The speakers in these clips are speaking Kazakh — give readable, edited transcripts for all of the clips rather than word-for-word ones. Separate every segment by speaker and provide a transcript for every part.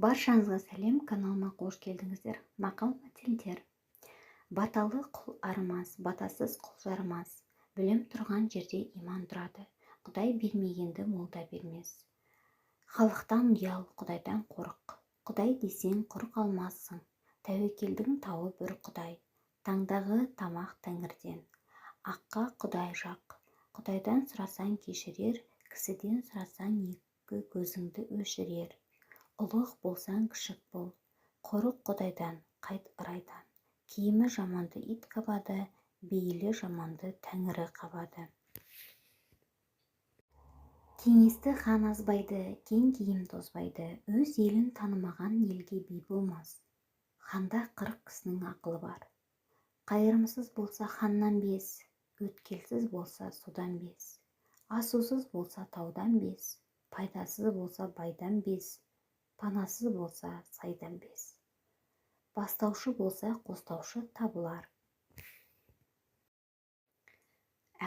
Speaker 1: Баршаңызға сәлем, каналыма қош келдіңіздер. Мақал мәтелдер. Баталы құл арымас, батасыз құл жарымас. Білім тұрған жерде иман тұрады. Құдай бермегенді молда бермес. Халықтан ұял, Құдайдан қорық. Құдай десең құр қалмассың. Тәуекелдің тауы бір Құдай. Таңдағы тамақ Тәңірден. Аққа Құдай жақ. Құдайдан сұрасаң кешірер, кісіден сұрасаң екі көзіңді өшірер. Ұлық болсаң кішік бол, қорық Құдайдан, қайт ырайдан. Киімі жаманды ит қабады, бейілі жаманды Тәңірі қабады. Кеңесті хан азбайды, кең киім тозбайды. Өз елін танымаған елге би болмас. Ханда 40 кісінің ақылы бар. Қайырымсыз болса ханнан без, өткелсіз болса судан без. Асусыз болса таудан без, пайдасыз болса байдан без. Панасыз болса сайдан без. Бастаушы болса қостаушы табылар.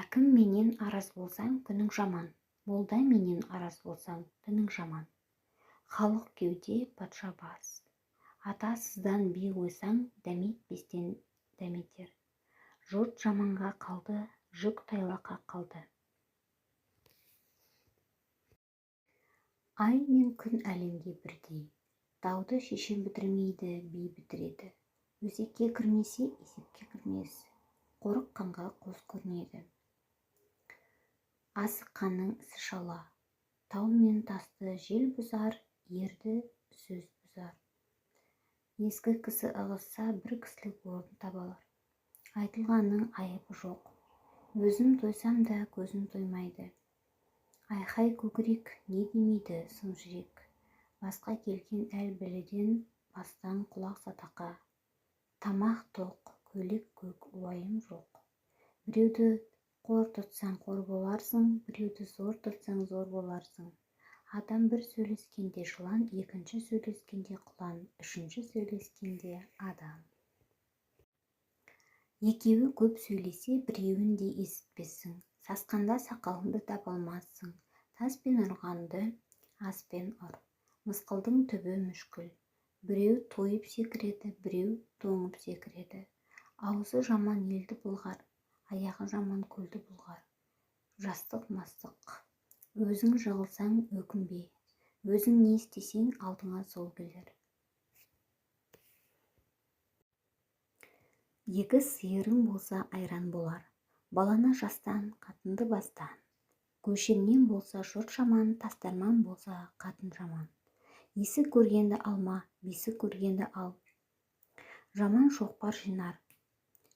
Speaker 1: Әкім менен араз болсаң, күнің жаман. Молда менен араз болсаң, түнің жаман. Халық кеуде, патша бас. Атасыздан би қойсаң, дәметпестен дәметер. Жұрт жаманға қалды, жүк тайлаққа қалды. Ай мен күн әлемге бірдей. Дауды шешен бітірмейді, би бітіреді. Өзекке кірмесе, есепке кірмес. Қорыққанға қос көрінеді. Асыққанның ісі шала. Тау мен тасты жел бұзар, ерді сөз бұзар. Ескі кісі ығысса, бір кісілік орын табалар. Айтылғанның айыбы жоқ. Өзім тойсам да көзім тоймайды. Айхай көкірек не демейді сын жүрек. Басқа келген әл біледен бастан құлақ сатақа. Тамақ тоқ, көйлек көк, уайым жоқ. Біреуді қор тұтсаң қор боларсың, біреуді зор тұтсаң зор боларсың. Адам бір сөйлескенде жылан, екінші сөйлескенде құлан, үшінші сөйлескенде адам. Екеуі көп сөйлесе, біреуін де есітпессің. Сасқанда сақалыңды таба алмассың. Таспен ұрғанды аспен ұр. Мысқылдың түбі мүшкіл. Біреу тойып секіреді, біреу тоңып секіреді. Аузы жаман елді бұлғар, аяғы жаман көлді бұлғар. Жастық мастық. Өзің жығылсаң өкінбе. Өзің не істесең алдыңа сол келер. Екі сиырың болса айран болар. Баланы жастан, қатынды бастан. Көшеңнен болса жұрт жаман, тастарман болса қатын жаман. Есі көргенді алма, бесі көргенді ал. Жаман шоқпар жинар.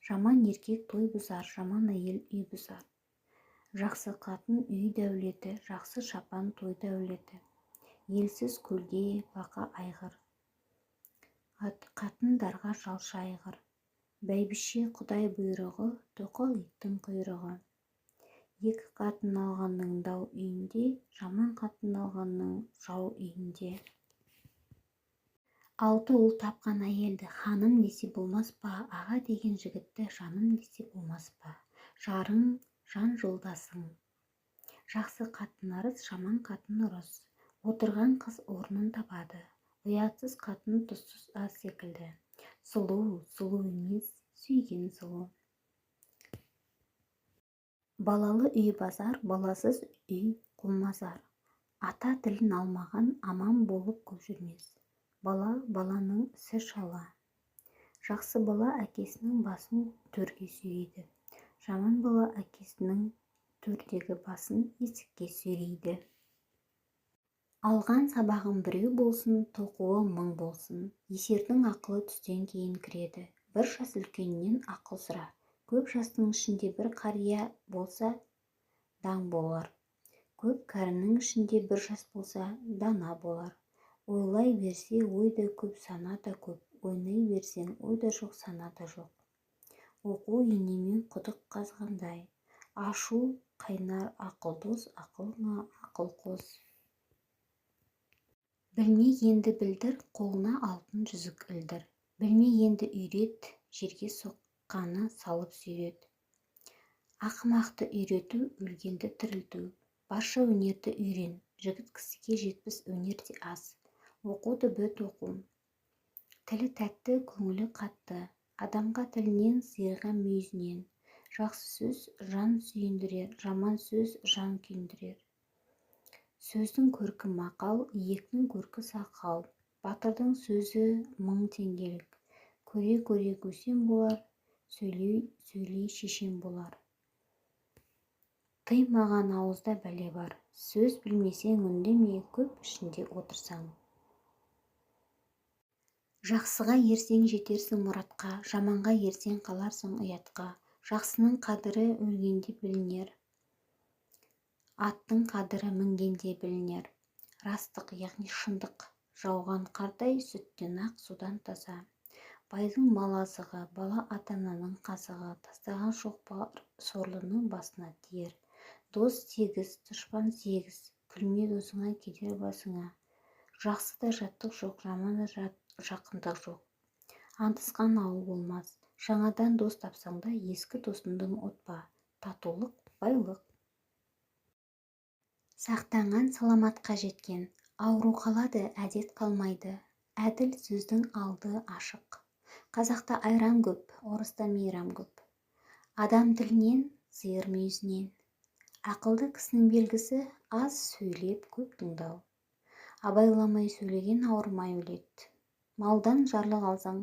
Speaker 1: Жаман еркек той бұзар, жаман әйел үй бұзар. Жақсы қатын үй дәулеті, жақсы шапан той дәулеті. Елсіз көлге бақа айғыр. Қатындарға жалшы айғыр. Бәйбіше Құдай бұйрығы, тоқал иттің құйрығы. Екі қатын алғанның дау үйінде, жаман қатын алғанның жау үйінде. 6 ұл тапқан әйелді ханым десе болмас па, аға деген жігітті жаным десе болмас па. Жарың, жан жолдасың. Жақсы қатын арыз, жаман қатын ұрыс. Отырған қыз орнын табады. Ұятсыз қатын тұзсыз ас секілді. Сұлу, сұлу емес, сүйген сұлу. Балалы үй базар, баласыз үй құлмазар. Ата тілін алмаған аман болып көп жүрмес. Бала баланың ісі шала. Жақсы бала әкесінің басын төрге сүйейді. Жаман бала әкесінің төрдегі басын есікке сүйейді. Алған сабағың біреу болсын, тоқуы мың болсын. Есердің ақылы түстен кейін кіреді. Бір жас үлкеннен ақыл сұра. Көп жастың ішінде бір қария болса, даң болар. Көп кәрінің ішінде бір жас болса, дана болар. Ойлай берсе, ой да көп, сана да көп. Ойнай берсең, ой да жоқ, сана да жоқ. Оқу енемен құдық қазғандай. Ашу қайнар ақыл дос, ақылыңа ақыл қос. Білмегенді білдір, қолына алтын жүзік ілдір. Білмегенді үйрет, жерге соққаны салып сүйрет. Ақымақты үйрету, өлгенді тірілту. Барша өнерді үйрен, жігіт кісіге жетпіс өнер де аз. оқуды бөт оқу. Тілі тәтті, көңілі қатты. Адамға тілінен сыйырған мүйізінен. Жақсы сөз жан сүйіндірер, жаман сөз жан күйіндірер. Сөздің көркі мақал, иектің көркі сақал. Батырдың сөзі 1000 теңгелік. Көре-көре көсем болар, сөйлей шешен болар. Тыймаған ауызда бәле бар. Сөз білмесең үндеме, көп ішінде отырсаң. Жақсыға ерсең жетерсің мұратқа, жаманға ерсең қаларсың ұятқа. Жақсының қадірі өлгенде білінер, аттың қадірі мінгенде білінер. Растық, яғни шындық, жауған қардай сүттен ақ судан таза. Байдың мал азығы, бала ата-ананың қазығы, тастаған шоқпар сорлының басына тиер. Дос 8, дұшпан 8, күлме досыңа, кетер басыңа. Жақсы да жаттық жоқ, жаман да жақындық жоқ. Антысқан ауыл болмас. Жаңадан дос тапсаң да ескі досыңды ұмытпа. Татулық, байлық. Сақтанған саламатқа жеткен. Ауру қалады, әдет қалмайды. Әділ сөздің алды ашық. Қазақта айран көп, орыста мейрам көп. Адам тілінен, сиыр мүйізінен. Ақылды кісінің белгісі аз сөйлеп көп тыңдау. Абайламай сөйлеген ауырмай өледі. Малдан жарлы қалсаң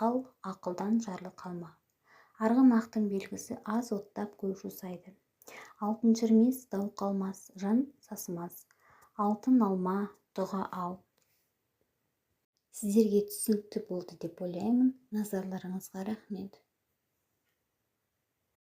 Speaker 1: қал, ақылдан жарлы қалма. Арғымақтың белгісі аз оттап көп жусайды. Алтын шірімес, дау қалмас, жан сасымас. Алтын алма, дұға ал. Сіздерге түсінікті болды деп ойлаймын. Назарларыңызға рахмет.